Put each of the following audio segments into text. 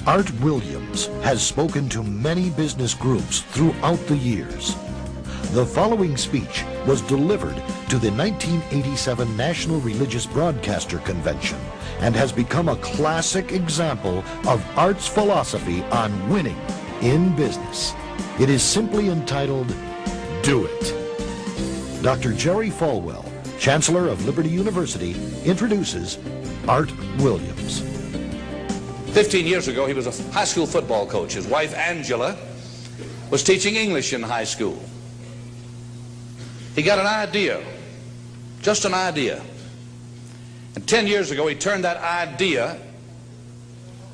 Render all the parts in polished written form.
Art Williams has spoken to many business groups throughout the years. The following speech was delivered to the 1987 National Religious Broadcaster Convention and has become a classic example of Art's philosophy on winning in business. It is simply entitled, Do It. Dr. Jerry Falwell, Chancellor of Liberty University, introduces Art Williams. 15 years ago, he was a high school football coach. His wife, Angela, was teaching English in high school. He got an idea, just an idea. And 10 years ago, he turned that idea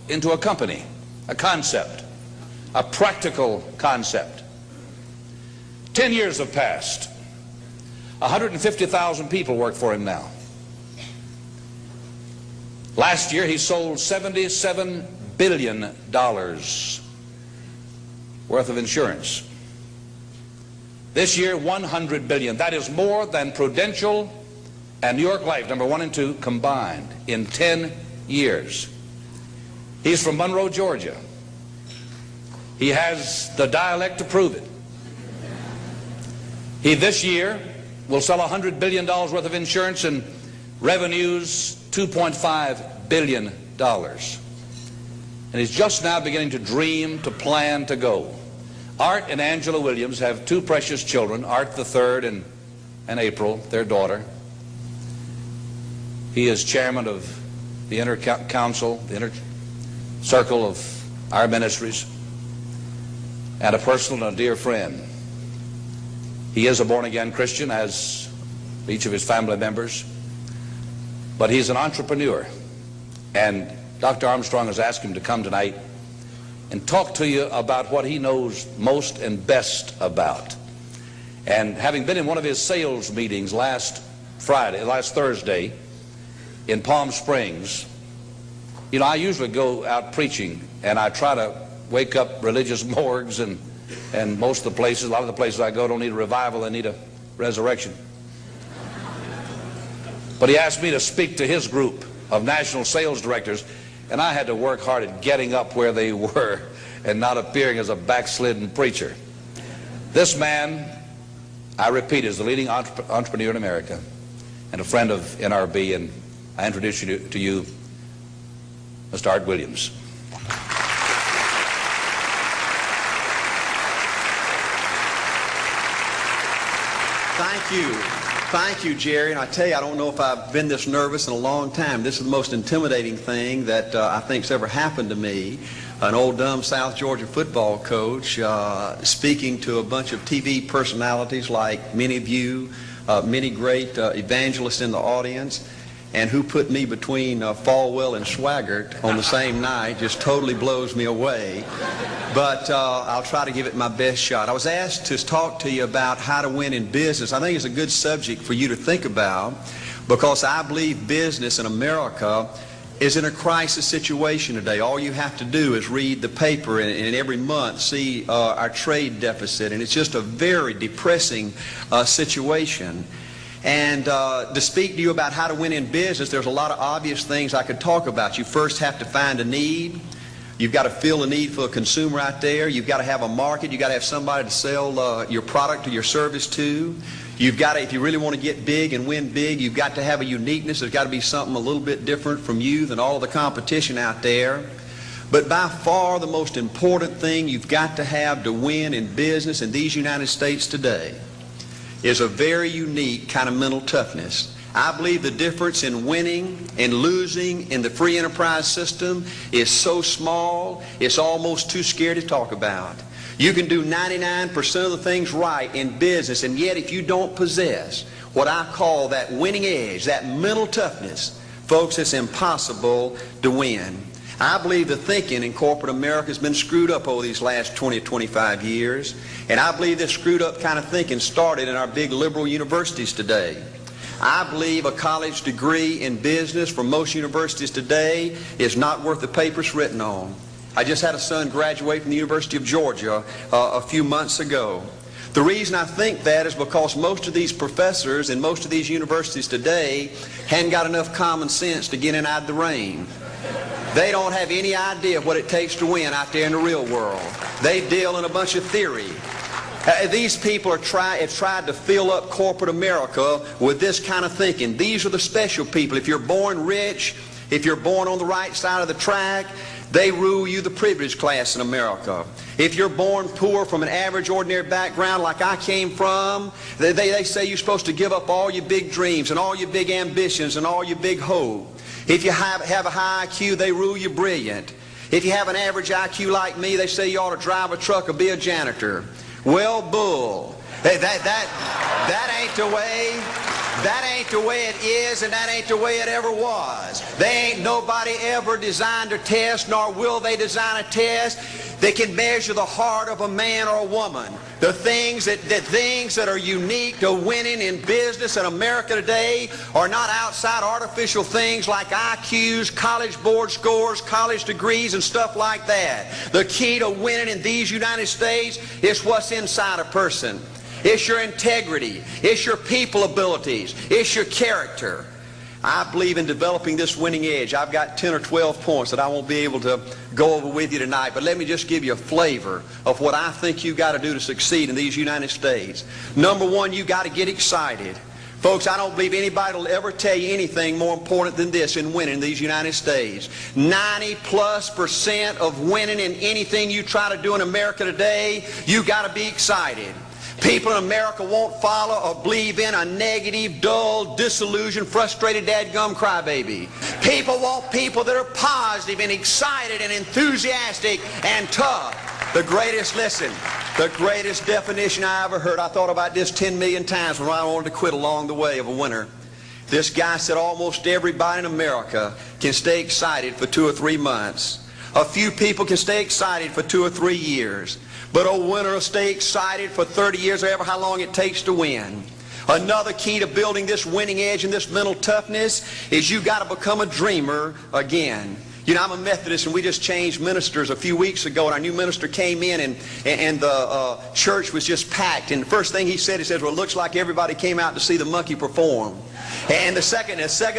into a company, a concept, a practical concept. 10 years have passed. 150,000 people work for him now. Last year, he sold $77 billion worth of insurance. This year, $100 billion. That is more than Prudential and New York Life, number 1 and 2, combined in 10 years. He's from Monroe, Georgia. He has the dialect to prove it. He, this year, will sell $100 billion worth of insurance and revenues $2.5 billion. And he's just now beginning to dream, to plan, to go. Art and Angela Williams have 2 precious children, Art the third and April, their daughter. He is chairman of the inner council, the inner circle of our ministries, and a personal and a dear friend. He is a born-again Christian, as each of his family members, but he's an entrepreneur. And Dr. Armstrong has asked him to come tonight and talk to you about what he knows most and best about. And having been in one of his sales meetings last Thursday in Palm Springs, you know, I usually go out preaching and I try to wake up religious morgues, and most of the places, a lot of the places I go don't need a revival, they need a resurrection. But he asked me to speak to his group of national sales directors, and I had to work hard at getting up where they were and not appearing as a backslidden preacher. This man, I repeat, is the leading entrepreneur in America and a friend of NRB, and I introduce you to you, Mr. Art Williams. Thank you. Thank you, Jerry. And I tell you, I don't know if I've been this nervous in a long time. This is the most intimidating thing that I think's ever happened to me. An old dumb South Georgia football coach speaking to a bunch of TV personalities like many of you, many great evangelists in the audience, and who put me between Falwell and Swaggart on the same night just totally blows me away. But I'll try to give it my best shot. I was asked to talk to you about how to win in business. I think it's a good subject for you to think about, because I believe business in America is in a crisis situation today. All you have to do is read the paper and every month see our trade deficit, and it's just a very depressing situation. And to speak to you about how to win in business, there's a lot of obvious things I could talk about. You first have to find a need. You've got to fill a need for a consumer out there. You've got to have a market. You've got to have somebody to sell your product or your service to. You've got to, if you really want to get big and win big, you've got to have a uniqueness. There's got to be something a little bit different from you than all of the competition out there. But by far the most important thing you've got to have to win in business in these United States today is a very unique kind of mental toughness. I believe the difference in winning and losing in the free enterprise system is so small, it's almost too scary to talk about. You can do 99% of the things right in business, and yet if you don't possess what I call that winning edge, that mental toughness, folks, it's impossible to win. I believe the thinking in corporate America has been screwed up over these last 20 or 25 years, and I believe this screwed up kind of thinking started in our big liberal universities today. I believe a college degree in business from most universities today is not worth the paper it's written on. I just had a son graduate from the University of Georgia a few months ago. The reason I think that is because most of these professors in most of these universities today hadn't got enough common sense to get in out of the rain. They don't have any idea what it takes to win out there in the real world. They deal in a bunch of theory. These people have tried to fill up corporate America with this kind of thinking. These are the special people. If you're born rich, if you're born on the right side of the track, they rule you, the privileged class in America. If you're born poor from an average, ordinary background like I came from, they say you're supposed to give up all your big dreams and all your big ambitions and all your big hope. If you have a high IQ, they rule you brilliant. If you have an average IQ like me, they say you ought to drive a truck or be a janitor. Well, bull. That ain't the way. That ain't the way it is, and that ain't the way it ever was. They ain't nobody ever designed a test, nor will they design a test that can measure the heart of a man or a woman. The things that are unique to winning in business in America today are not outside artificial things like IQs, college board scores, college degrees, and stuff like that. The key to winning in these United States is what's inside a person. It's your integrity. It's your people abilities. It's your character. I believe in developing this winning edge. I've got 10 or 12 points that I won't be able to go over with you tonight, but let me just give you a flavor of what I think you've got to do to succeed in these United States. Number one, you've got to get excited. Folks, I don't believe anybody will ever tell you anything more important than this in winning in these United States. 90+% of winning in anything you try to do in America today, you've got to be excited. People in America won't follow or believe in a negative, dull, disillusioned, frustrated, dadgum crybaby. People want people that are positive and excited and enthusiastic and tough. The greatest definition I ever heard, I thought about this 10 million times when I wanted to quit along the way of a winner. This guy said almost everybody in America can stay excited for 2 or 3 months. A few people can stay excited for 2 or 3 years. But a winner will stay excited for 30 years or ever how long it takes to win. Another key to building this winning edge and this mental toughness is you got to become a dreamer again. You know, I'm a Methodist, and we just changed ministers a few weeks ago, and our new minister came in, and the church was just packed. And the first thing he said, well, it looks like everybody came out to see the monkey perform. And the second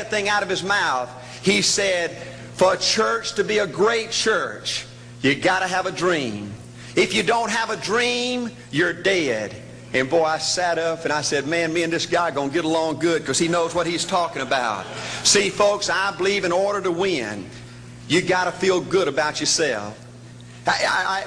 thing out of his mouth, he said, for a church to be a great church, you got to have a dream. If you don't have a dream, you're dead. And boy, I sat up and I said, man, me and this guy are going to get along good because he knows what he's talking about. See, folks, I believe in order to win, you got to feel good about yourself.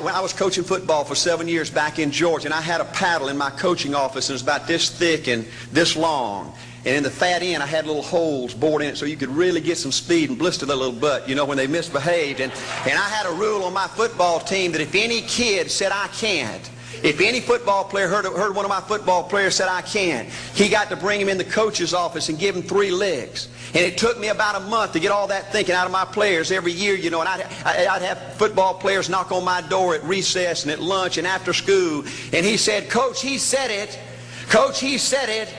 When I was coaching football for 7 years back in Georgia, and I had a paddle in my coaching office, and it was about this thick and this long. And in the fat end, I had little holes bored in it so you could really get some speed and blister their little butt, you know, when they misbehaved. And I had a rule on my football team that if any kid said, I can't, if any football player heard one of my football players said, I can't, he got to bring him in the coach's office and give him 3 licks. And it took me about a month to get all that thinking out of my players every year, you know, and I'd have football players knock on my door at recess and at lunch and after school. And he said, Coach, he said it. Coach, he said it.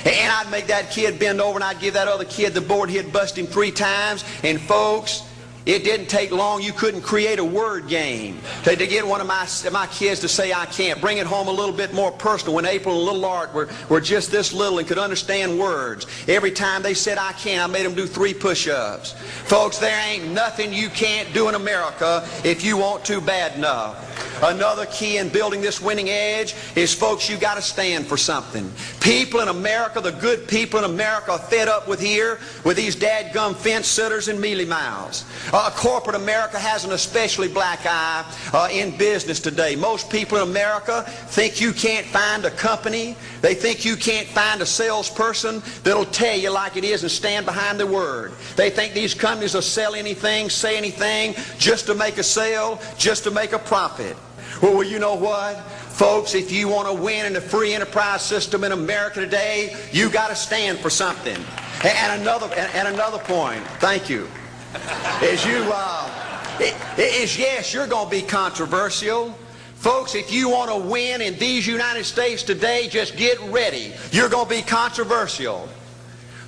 And I'd make that kid bend over and I'd give that other kid the board. He'd bust him 3 times. And folks, it didn't take long. You couldn't create a word game to get one of my kids to say I can't. Bring it home a little bit more personal. When April and little Art were just this little and could understand words, every time they said I can't, I made them do 3 push-ups. Folks, there ain't nothing you can't do in America if you want to bad enough. Another key in building this winning edge is, folks, you got to stand for something. People in America, the good people in America, are fed up with these dadgum fence sitters and mealy mouths. Corporate America has an especially black eye in business today. Most people in America think you can't find a company. They think you can't find a salesperson that'll tell you like it is and stand behind their word. They think these companies will sell anything, say anything, just to make a sale, just to make a profit. Well, you know what? Folks, if you want to win in the free enterprise system in America today, you got to stand for something. And another point, thank you, is yes, you're going to be controversial. Folks, if you want to win in these United States today, just get ready. You're going to be controversial.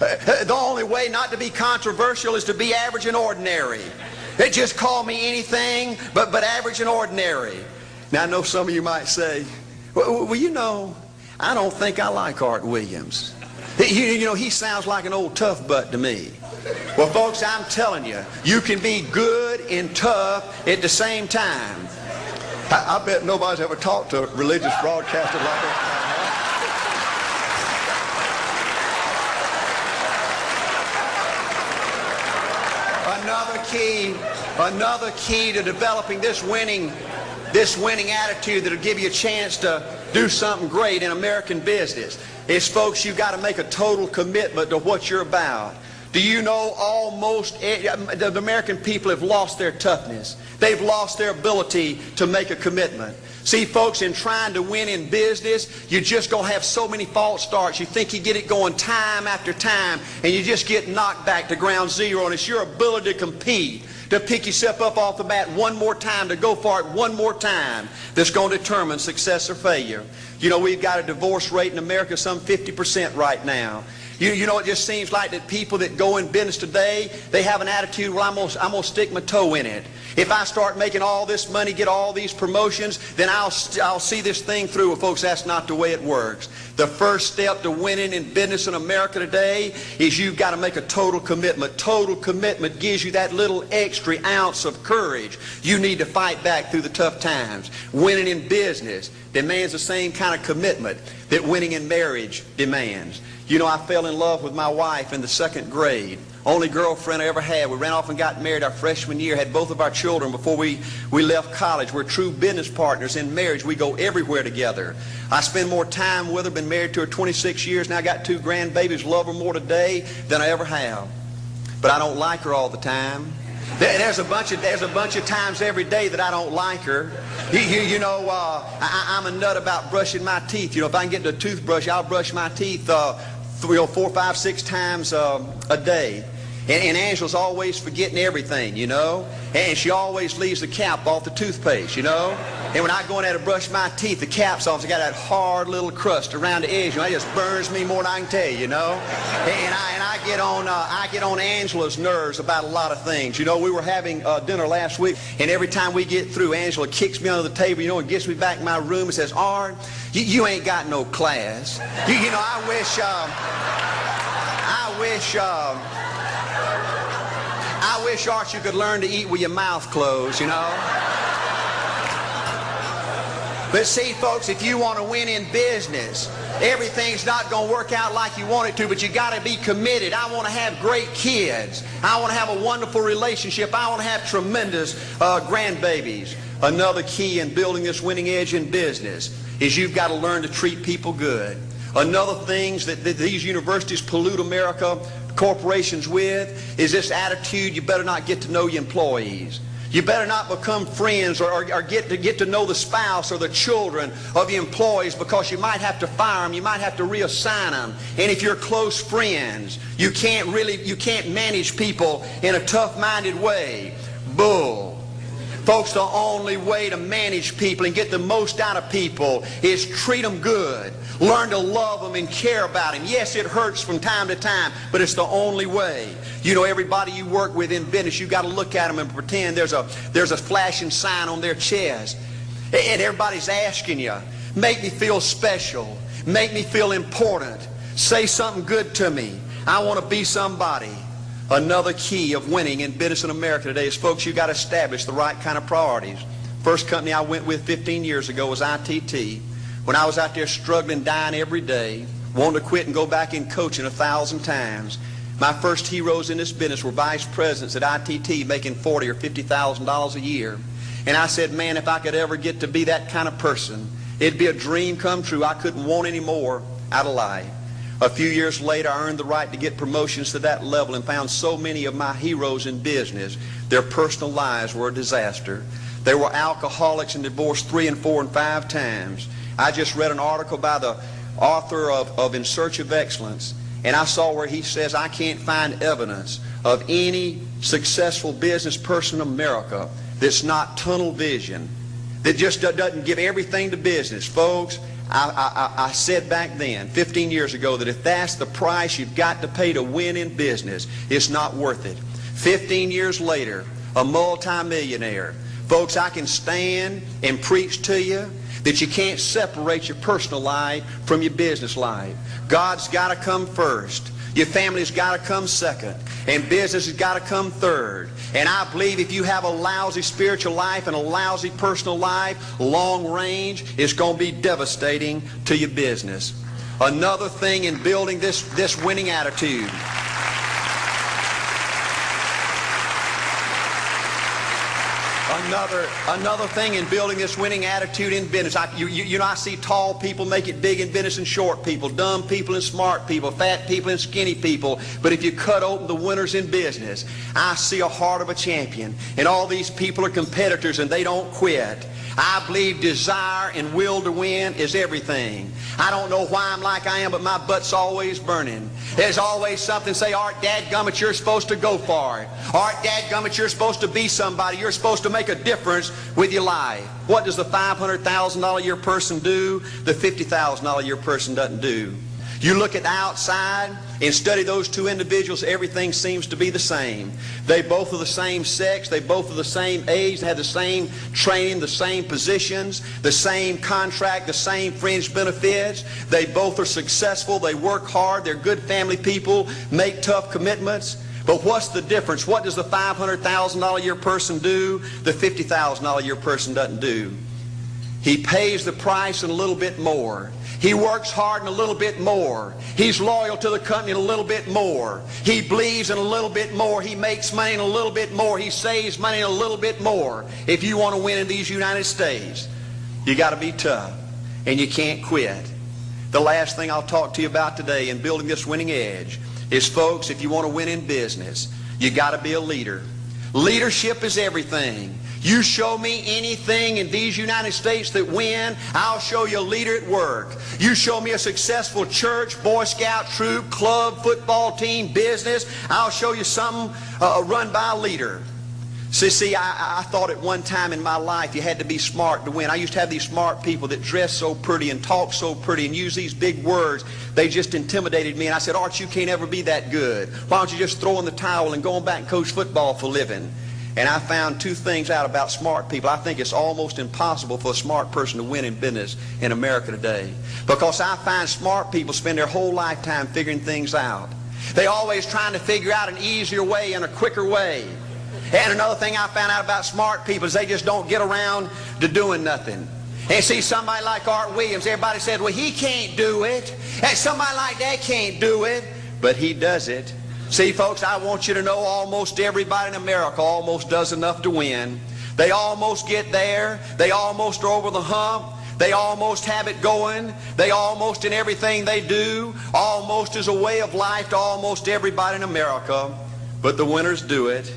The only way not to be controversial is to be average and ordinary. They just call me anything but average and ordinary. Now, I know some of you might say, well, you know, I don't think I like Art Williams. You know, he sounds like an old tough butt to me. Well, folks, I'm telling you, you can be good and tough at the same time. I bet nobody's ever talked to a religious broadcaster like that. Another key to developing this winning attitude that'll give you a chance to do something great in American business is, folks, you've got to make a total commitment to what you're about. Do you know the American people have lost their toughness? They've lost their ability to make a commitment. See, folks, in trying to win in business, you're just going to have so many false starts. You think you get it going time after time, and you just get knocked back to ground zero, and it's your ability to compete, to pick yourself up off the mat one more time, to go for it one more time, that's going to determine success or failure. You know, we've got a divorce rate in America some 50% right now. You know, it just seems like that people that go in business today, they have an attitude, well, I'm going to stick my toe in it. If I start making all this money, get all these promotions, then I'll see this thing through. Well, folks, that's not the way it works. The first step to winning in business in America today is you've got to make a total commitment. Total commitment gives you that little extra ounce of courage you need to fight back through the tough times. Winning in business demands the same kind of commitment that winning in marriage demands. You know, I fell in love with my wife in the 2nd grade. Only girlfriend I ever had. We ran off and got married our freshman year, had both of our children before we left college. We're true business partners in marriage. We go everywhere together. I spend more time with her, been married to her 26 years, now I got 2 grandbabies, love her more today than I ever have. But I don't like her all the time. There's a bunch of times every day that I don't like her. You know, I'm a nut about brushing my teeth. You know, if I can get the toothbrush, I'll brush my teeth 4, 5, 6 times a day. And Angela's always forgetting everything, you know. And she always leaves the cap off the toothpaste, you know. And when I go in there to brush my teeth, the cap's off. It's got that hard little crust around the edge. You know, it just burns me more than I can tell you, you know. And I get on Angela's nerves about a lot of things. You know, we were having dinner last week, and every time we get through, Angela kicks me under the table, you know, and gets me back in my room and says, "Art, you ain't got no class." You know, I wish, Art, you could learn to eat with your mouth closed, you know. But see, folks, if you want to win in business, everything's not going to work out like you want it to, but you got to be committed. I want to have great kids. I want to have a wonderful relationship. I want to have tremendous grandbabies. Another key in building this winning edge in business is you've got to learn to treat people good. Another thing that these universities pollute America, corporations with, is this attitude, you better not get to know your employees. You better not become friends or get to know the spouse or the children of your employees, because you might have to fire them, you might have to reassign them. And if you're close friends, you can't manage people in a tough-minded way. Bull. Folks, the only way to manage people and get the most out of people is treat them good. Learn to love them and care about them. Yes, it hurts from time to time, but it's the only way. You know, everybody you work with in business, you got to look at them and pretend there's a flashing sign on their chest. And everybody's asking you, make me feel special. Make me feel important. Say something good to me. I want to be somebody. Another key of winning in business in America today is, folks, you've got to establish the right kind of priorities. First company I went with 15 years ago was ITT. When I was out there struggling, dying every day, wanting to quit and go back in coaching 1,000 times, my first heroes in this business were vice presidents at ITT making $40,000 or $50,000 a year. And I said, man, if I could ever get to be that kind of person, it'd be a dream come true. I couldn't want any more out of life. A few years later, I earned the right to get promotions to that level and found so many of my heroes in business, their personal lives were a disaster. They were alcoholics and divorced 3 and 4 and 5 times. I just read an article by the author of In Search of Excellence, and I saw where he says, I can't find evidence of any successful business person in America that's not tunnel vision, that just doesn't give everything to business. Folks, I said back then, 15 years ago, that if that's the price you've got to pay to win in business, it's not worth it. 15 years later, a multimillionaire. Folks, I can stand and preach to you that you can't separate your personal life from your business life. God's got to come first. Your family's got to come second. And business has got to come third. And I believe if you have a lousy spiritual life and a lousy personal life, long range, it's going to be devastating to your business. Another thing in building this winning attitude. Another thing in building this winning attitude in business. I see tall people make it big in business and short people, dumb people and smart people, fat people and skinny people. But if you cut open the winners in business, I see a heart of a champion. And all these people are competitors and they don't quit. I believe desire and will to win is everything. I don't know why I'm like I am, but my butt's always burning. There's always something say, Art, dadgummit, you're supposed to go for it. Art, dadgummit, you're supposed to be somebody. You're supposed to make a difference with your life. What does the $500,000 a year person do? The $50,000 a year person doesn't do. You look at the outside and study those two individuals, everything seems to be the same. They both are the same sex, they both are the same age, they have the same training, the same positions, the same contract, the same fringe benefits. They both are successful, they work hard, they're good family people, make tough commitments. But what's the difference? What does the $500,000 a year person do? The $50,000 a year person doesn't do. He pays the price and a little bit more. He works hard and a little bit more. He's loyal to the company and a little bit more. He believes in a little bit more. He makes money and a little bit more. He saves money and a little bit more. If you want to win in these United States, you got to be tough and you can't quit. The last thing I'll talk to you about today in building this winning edge is, folks, if you want to win in business, you got to be a leader. Leadership is everything. You show me anything in these United States that win, I'll show you a leader at work. You show me a successful church, Boy Scout troop, club, football team, business, I'll show you something run by a leader. See, I thought at one time in my life you had to be smart to win. I used to have these smart people that dress so pretty and talk so pretty and use these big words. They just intimidated me. And I said, Art, you can't ever be that good. Why don't you just throw in the towel and go on back and coach football for a living? And I found two things out about smart people. I think it's almost impossible for a smart person to win in business in America today. Because I find smart people spend their whole lifetime figuring things out. They're always trying to figure out an easier way and a quicker way. And another thing I found out about smart people is they just don't get around to doing nothing. And see, somebody like Art Williams, everybody said, well, he can't do it. And somebody like that can't do it. But he does it. See, folks, I want you to know almost everybody in America almost does enough to win. They almost get there. They almost are over the hump. They almost have it going. They almost in everything they do. Almost is a way of life to almost everybody in America. But the winners do it.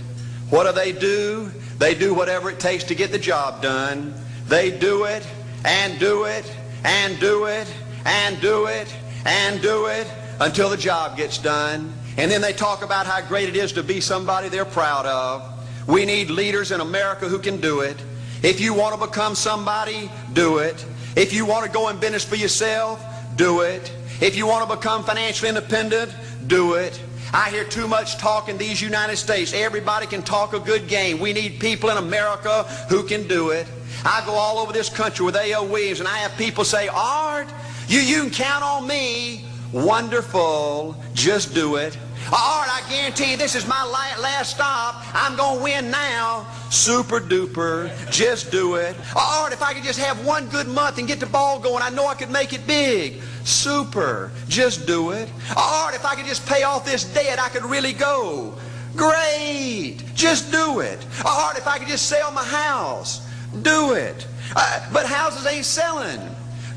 What do? They do whatever it takes to get the job done. They do it and do it and do it and do it and do it until the job gets done. And then they talk about how great it is to be somebody they're proud of. We need leaders in America who can do it. If you want to become somebody, do it. If you want to go in business for yourself, do it. If you want to become financially independent, do it. I hear too much talk in these United States. Everybody can talk a good game. We need people in America who can do it. I go all over this country with A.O. Williams, and I have people say, Art, you can count on me. Wonderful. Just do it. Art, I guarantee you this is my last stop. I'm going to win now. Super duper. Just do it. Art, if I could just have one good month and get the ball going, I know I could make it big. Super. Just do it. Art, if I could just pay off this debt, I could really go. Great. Just do it. Art, if I could just sell my house. Do it. But houses ain't selling.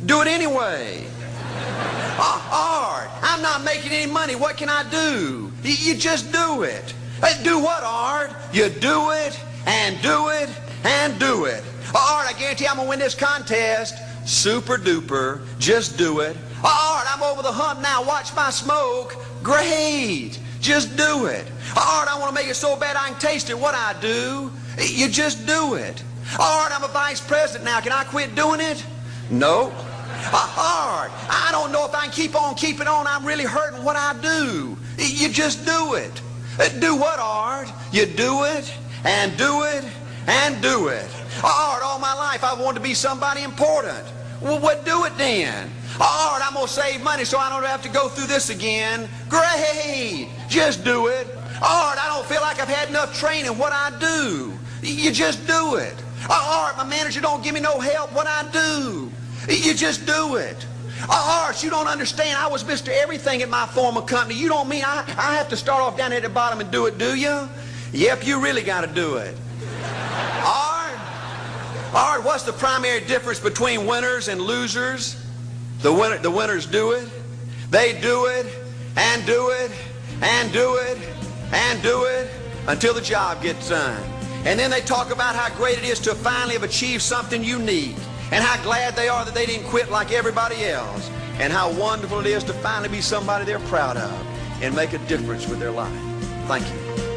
Do it anyway. Art, I'm not making any money. What can I do? You just do it. Do what, Art? You do it and do it and do it. Art, I guarantee I'm going to win this contest. Super duper. Just do it. Art, I'm over the hump now. Watch my smoke. Great. Just do it. Art, I want to make it so bad I can taste it. What I do? You just do it. Art, I'm a vice president now. Can I quit doing it? No. Art, I don't know if I can keep on keeping on. I'm really hurting. What I do? You just do it. Do what, Art? You do it and do it and do it. Art, all my life I wanted to be somebody important. Well, what do it then? Art, I'm going to save money so I don't have to go through this again. Great. Just do it. Art, I don't feel like I've had enough training. What I do? You just do it. Art, my manager don't give me no help. What I do? You just do it. Art, you don't understand. I was Mr. Everything at my former company. You don't mean I have to start off down here at the bottom and do it, do you? Yep, you really got to do it. Art, what's the primary difference between winners and losers? The winners do it. They do it and do it and do it and do it until the job gets done. And then they talk about how great it is to finally have achieved something unique, and how glad they are that they didn't quit like everybody else, and how wonderful it is to finally be somebody they're proud of and make a difference with their life. Thank you.